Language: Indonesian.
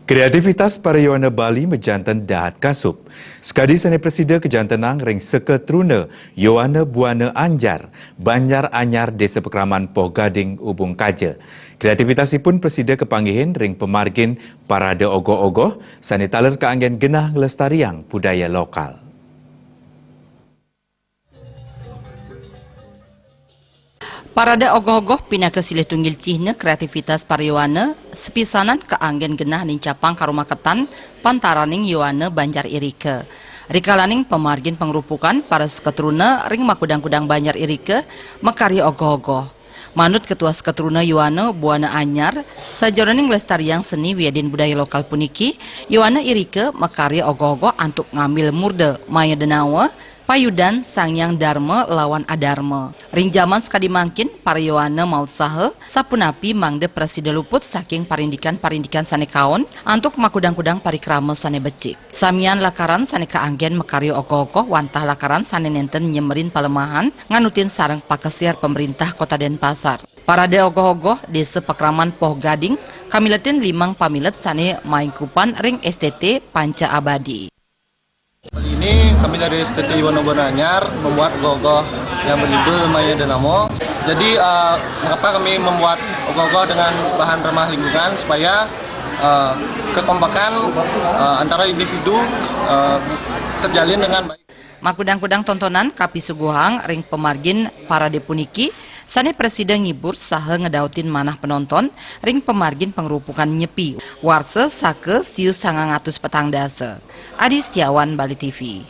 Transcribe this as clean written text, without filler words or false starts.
Kreativitas para Yowana Bali menjantan dahat kasup. Sekadi sane presida kejantanang ring seketruna Yowana Buana Anjar, Banjar Anyar Desa Pekraman Poh Gading Ubung Kaja. Kreativitasipun presida kepanggihin ring pemargin parade ogoh-ogoh sane taler keanggen genah ngelestariang budaya lokal. Parade ogoh-ogoh pinaka silih tunggil cihna kreativitas pariowana sepisanan keanggen genah nincapang karumaketan pantaraning Yowana Banjar Irike. Rikalaning pemargin pengrupukan para seketruna ring makudang-kudang Banjar Irike mekari ogoh-ogoh. Manut Ketua Seketruna Yowana Buana Anyar, sajroning lestariang seni wiadin budaya lokal puniki, Yowana Irike mekari ogoh-ogoh antuk ngambil murde maya denawa payudan Sangyang Dharma lawan Adharma. Ring zaman sekadi mangkin para Yowana maut sahe sapunapi mangde presida luput saking parindikan-parindikan sane kaon antuk makudang-kudang parikrama sane becik. Samian lakaran sane kaanggen mekario ogoh-ogoh wantah lakaran sane nenten nyemerin palemahan nganutin sareng pakesiar pemerintah Kota Denpasar. Parade ogoh-ogoh Desa Pekraman Poh Gading kamiletin 5 pamilet sane maingkupan ring STT Panca Abadi. Kali ini kami dari STT Yowana Buana Anyar membuat ogoh-ogoh yang berjudul Maya Denamo. Jadi mengapa kami membuat ogoh-ogoh dengan bahan ramah lingkungan supaya kekompakan antara individu terjalin dengan baik. Makudang-kudang tontonan kapi suguhang ring pemargin parade puniki sane presiden ngibur saha ngedautin manah penonton ring pemargin pengrupukan nyepi warse sake siu 900 petang dasa. Adi Setiawan, Bali TV.